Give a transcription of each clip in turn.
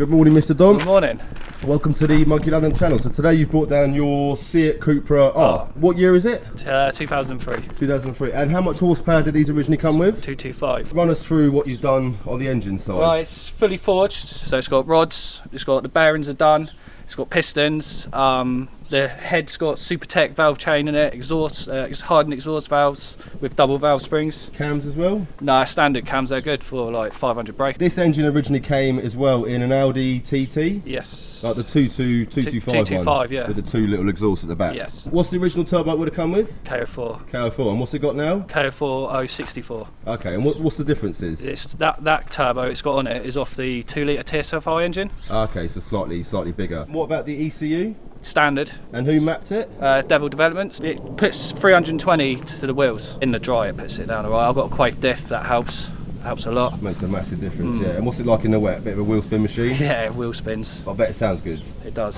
Good morning, Mr. Dom. Good morning. Welcome to the Monky London channel. So today you've brought down your Seat Cupra R. What year is it? 2003. 2003. And how much horsepower did these originally come with? 225. Run us through what you've done on the engine side. Well, it's fully forged, so it's got rods, it's got the bearings are done, it's got pistons, the head's got Supertech valve chain in it, exhaust, it's hardened exhaust valves with double valve springs. Cams as well? No, standard cams, they're good for like 500 brake. This engine originally came as well in an Audi TT? Yes. Like the 225 225, yeah. With the two little exhausts at the back? Yes. What's the original turbo it would have come with? KO4. KO4. And what's it got now? KO4 064. Okay, and what's the differences? It's that turbo it's got on it is off the 2 litre TSFI engine. Okay, so slightly bigger. What about the ECU? Standard. And who mapped it? Devil Developments. It puts 320 to the wheels. In the dry it puts it down alright. I've got a Quaife diff, that helps a lot. Makes a massive difference, yeah. And what's it like in the wet? Bit of a wheel spin machine? Yeah, wheel spins. I bet it sounds good. It does.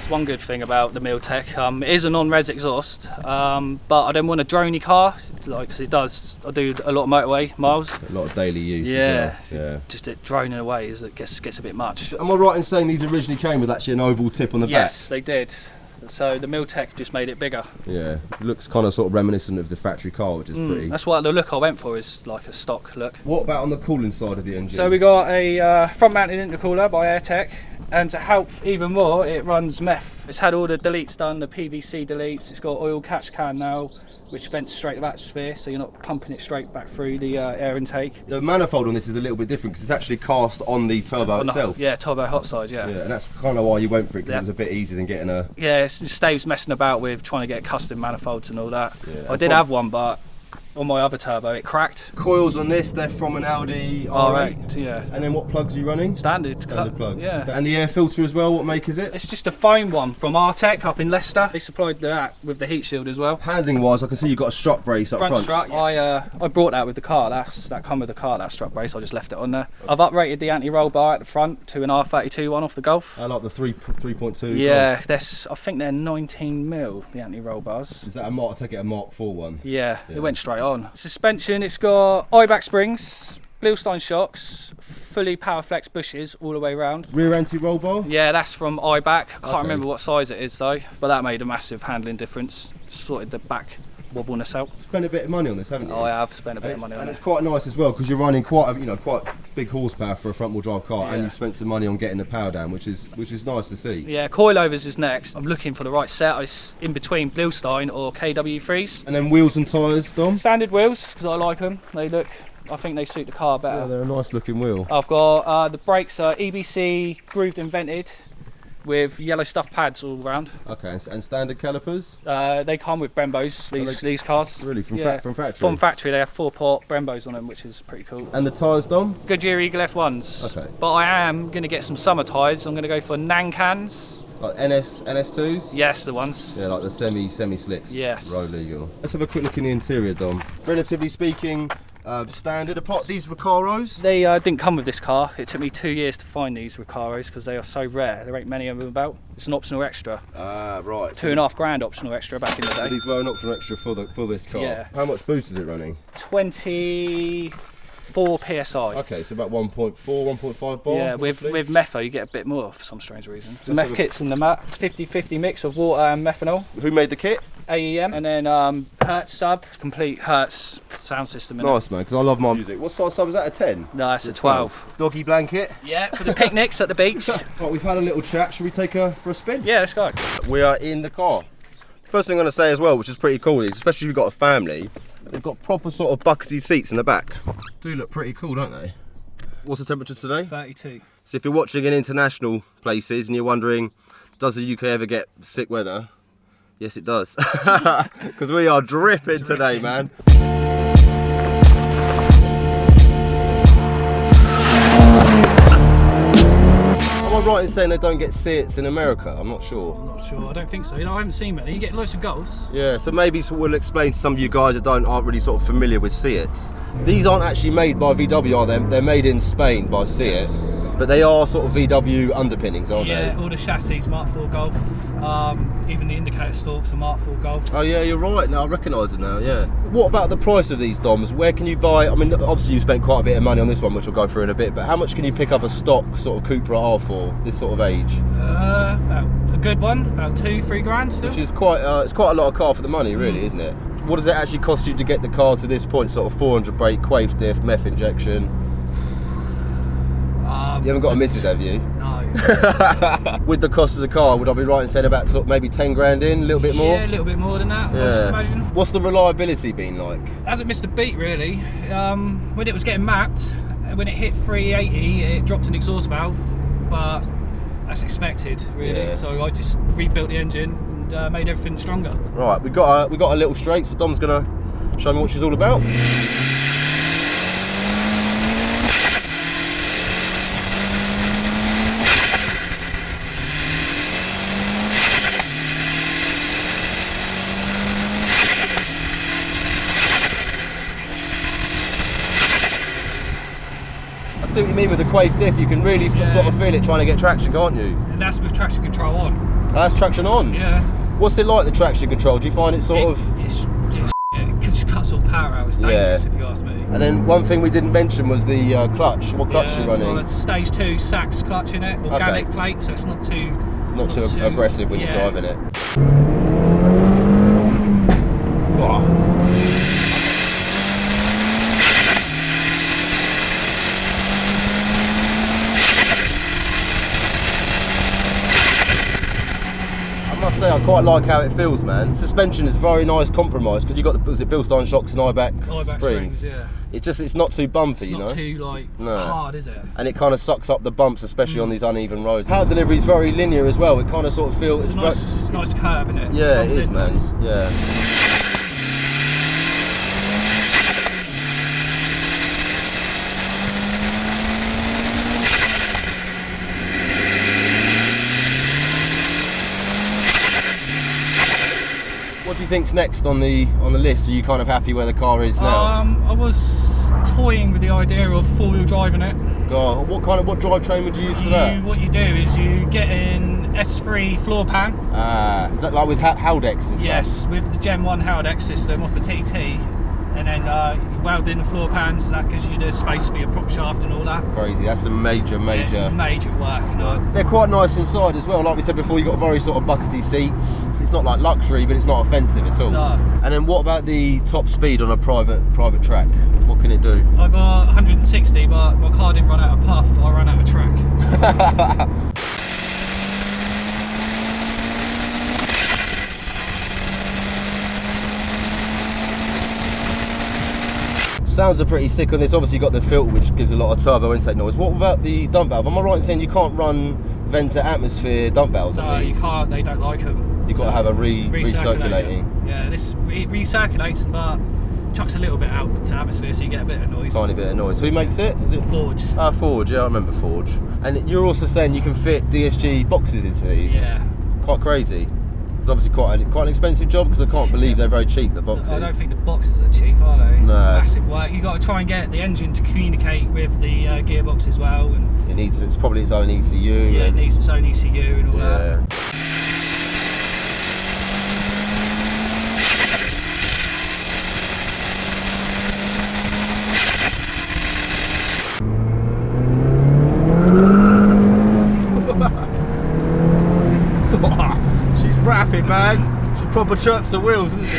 One good thing about the Miltech, it is a non-res exhaust, but I don't want a droney car, like, cause it does. I do a lot of motorway miles. A lot of daily use. Yeah, as well. Yeah. Just it droning away it gets a bit much. Am I right in saying these originally came with actually an oval tip on the back? Yes, they did. So the Miltech just made it bigger. Yeah, it looks kind of sort of reminiscent of the factory car, which is pretty. That's what the look I went for, is like a stock look. What about on the cooling side of the engine? So we got a front-mounted intercooler by AirTech, and to help even more, it runs meth. It's had all the deletes done, the PVC deletes. It's got oil catch can now, which vents straight to the atmosphere, so you're not pumping it straight back through the air intake. The manifold on this is a little bit different because it's actually cast on the turbo itself. Yeah, turbo hot side, yeah. Yeah, and that's kind of why you went for it, because it was a bit easier than getting a... Yeah, it saves messing about with trying to get custom manifolds and all that. Yeah, I did have one, but on my other turbo it cracked. Coils on this, they're from an Audi R8. Yeah. And then what plugs are you running? Standard plugs. Yeah. And the air filter as well, what make is it? It's just a foam one from Artec up in Leicester. They supplied that with the heat shield as well. Handling wise, I can see you've got a strut brace up front. Strut, yeah. I brought that with the car. That come with the car, that strut brace. I just left it on there. I've uprated the anti-roll bar at the front to an R32 one off the Golf. I like the 3.2. Yeah, I think they're 19 mil, the anti-roll bars. Is that a Mark? I take it a Mark 4 one. Yeah, it went straight on. Suspension, it's got eye-back springs, Bilstein shocks, fully Powerflex bushes all the way around. Rear anti-roll bar? Yeah, that's from eye-back. I can't remember what size it is though, but that made a massive handling difference. Sorted the back wobbleness out. Spent a bit of money on this, haven't you? I have spent a bit of money on it. And it's quite nice as well, because you're running quite big horsepower for a front-wheel drive car, and you've spent some money on getting the power down, which is nice to see. Yeah, Coil Overs is next. I'm looking for the right set. It's in between Bilstein or KW3s. And then wheels and tyres, Dom? Standard wheels, because I like them. I think they suit the car better. Yeah, they're a nice looking wheel. I've got the brakes are EBC grooved and vented, with yellow stuff pads all around. Okay, and standard calipers? They come with Brembos, these cars. Really, from factory? From factory, they have 4-port Brembos on them, which is pretty cool. And the tyres, Dom? Goodyear Eagle F1s. Okay. But I am going to get some summer tyres. I'm going to go for Nankans. Like NS2s? Yes, the ones. Yeah, like the semi slicks. Yes. Road legal. Let's have a quick look in the interior, Dom. Relatively speaking, standard. Apart these Recaros? They didn't come with this car. It took me 2 years to find these Recaros because they are so rare. There ain't many of them about. It's an optional extra. Right. £2.5 grand optional extra back in the day. So these were an optional extra for this car. Yeah. How much boost is it running? 24 PSI. Okay, so about 1.4, 1.5 bar. Yeah, with metho you get a bit more for some strange reason. The meth kit's in the mat. 50-50 mix of water and methanol. Who made the kit? AEM, and then Hertz sub, complete Hertz sound system in Nice, man, because I love my music. What size sub is that, a 10? No, it's a 12. Doggy blanket. Yeah, for the picnics at the beach. Right, we've had a little chat. Should we take her for a spin? Yeah, let's go. We are in the car. First thing I'm going to say as well, which is pretty cool, is especially if you've got a family, they've got proper sort of buckety seats in the back. Do look pretty cool, don't they? What's the temperature today? 32. So if you're watching in international places and you're wondering, does the UK ever get sick weather? Yes, it does. Because we are dripping today, man. Am I right in saying they don't get Seats in America? I'm not sure. I'm not sure. I don't think so. You know, I haven't seen many. You get loads of Golfs. Yeah, so maybe we'll explain to some of you guys that aren't really sort of familiar with Seats. These aren't actually made by VW, are they? They're made in Spain by Seat. Yes. But they are sort of VW underpinnings, aren't they? Yeah, all the chassis Mark IV Golf. Even the indicator stalks are Mark IV Golf. Oh yeah, you're right. Now I recognise them now. Yeah. What about the price of these Doms? Where can you buy? I mean, obviously you spent quite a bit of money on this one, which we'll go through in a bit. But how much can you pick up a stock sort of Cupra R for this sort of age? About a good one, about £2-3 grand still. Which is quite it's quite a lot of car for the money, really, isn't it? What does it actually cost you to get the car to this point? Sort of 400 brake, Quaife diff, meth injection. You haven't got a missus, have you? No. With the cost of the car, would I be right in saying about sort of maybe 10 grand in, a little bit more? Yeah, a little bit more than that, I should imagine. What's the reliability been like? Hasn't missed a beat really. When it was getting mapped, when it hit 380, it dropped an exhaust valve, but that's expected really. Yeah. So I just rebuilt the engine and made everything stronger. Right, we got a little straight, so Dom's gonna show me what she's all about. I see what you mean with the Quaife diff. You can really sort of feel it trying to get traction, can't you? And that's with traction control on. Oh, that's traction on? Yeah. What's it like, the traction control? Do you find it sort of... It just cuts all power out. It's dangerous if you ask me. And then one thing we didn't mention was the clutch. What clutch are you running? It's got a stage 2 Sachs clutch in it, organic plate, so it's not too aggressive when you're driving it. I must say I quite like how it feels, man. Suspension is very nice compromise because you got was it Bilstein shocks and IBAC springs. Yeah. It's not too bumpy, you know. It's not too hard, is it? And it kind of sucks up the bumps, especially on these uneven roads. Power delivery is very linear as well. It kind of sort of feels it's a nice curve, isn't it? Yeah, it is, man. Yeah. What do you think's next on the list? Are you kind of happy where the car is now? I was toying with the idea of four-wheel driving it. God, what drivetrain would you use for that? What you do is you get an S3 floor pan. Is that like with Haldex and stuff? Yes, with the Gen 1 Haldex system off the TT. And then you weld in the floor pans, so that gives you the space for your prop shaft and all that. Crazy, that's some major. Yeah, it's major work, you know. They're quite nice inside as well. Like we said before, you've got very sort of buckety seats. It's not like luxury, but it's not offensive at all. No. And then what about the top speed on a private track? What can it do? I got 160, but my car didn't run out of puff, I ran out of track. Sounds are pretty sick on this. Obviously, you've got the filter, which gives a lot of turbo intake noise. What about the dump valve? Am I right in saying you can't run vent to atmosphere dump valves on these? No, you can't. They don't like them. You've got to have a recirculating. Yeah, this recirculates, but chucks a little bit out to atmosphere, so you get a bit of noise. Tiny bit of noise. Who makes it? Is it Forge. Ah, Forge. Yeah, I remember Forge. And you're also saying you can fit DSG boxes into these. Yeah. Quite crazy. It's obviously quite an expensive job because I can't believe they're very cheap, the boxes. I don't think the boxes are cheap, are they? No. Massive work. You've got to try and get the engine to communicate with the gearbox as well. And it's probably its own ECU. Yeah, it needs its own ECU and all that. She's rapping, man. She proper chirps the wheels, doesn't she?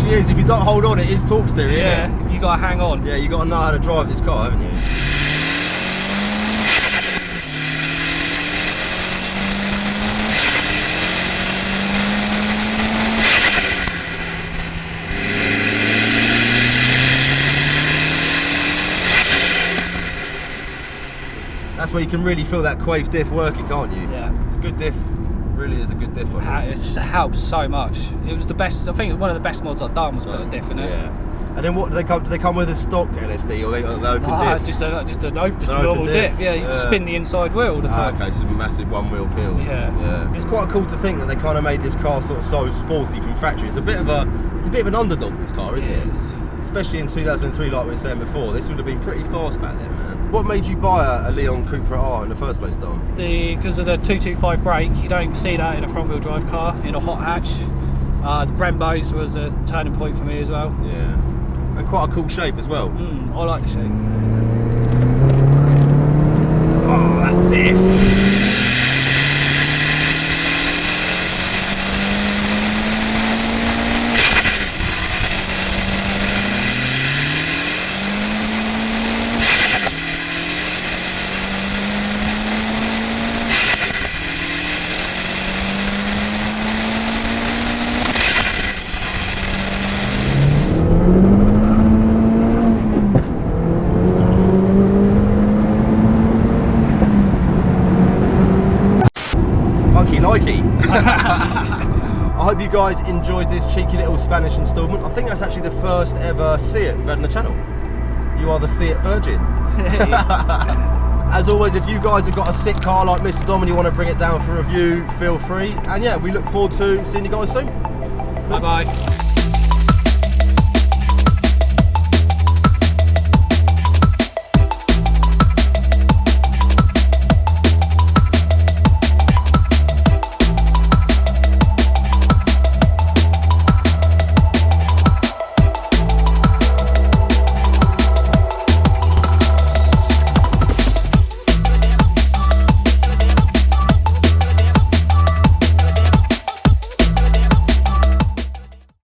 She is. If you don't hold on, it is torque steering. Yeah, isn't it? you got to hang on. Yeah, you got to know how to drive this car, haven't you? where you can really feel that Quaife diff working, can't you? Yeah. It's a good diff. Really is a good diff on it. It helps so much. It was the best. I think one of the best mods I've done was put a diff in it. Yeah. And then what do they come? Do they come with a stock LSD or they open diff? Just a normal diff. Yeah, you just spin the inside wheel all the time. Okay, some massive one-wheel peels. Yeah. It's quite cool to think that they kind of made this car sort of so sporty from factory. It's a bit of an underdog, this car, isn't it? Especially in 2003, like we were saying before. This would have been pretty fast back then, man. What made you buy a Leon Cupra R in the first place, Dom? Because of the 225 brake, you don't see that in a front-wheel drive car in a hot hatch. The Brembos was a turning point for me as well. Yeah. And quite a cool shape as well. I like the shape. Oh, that diff! Likey. I hope you guys enjoyed this cheeky little Spanish instalment. I think that's actually the first ever Seat we've had on the channel. You are the Seat virgin. As always, if you guys have got a sick car like Mr. Dom and you want to bring it down for review, feel free. And yeah, we look forward to seeing you guys soon. Bye bye.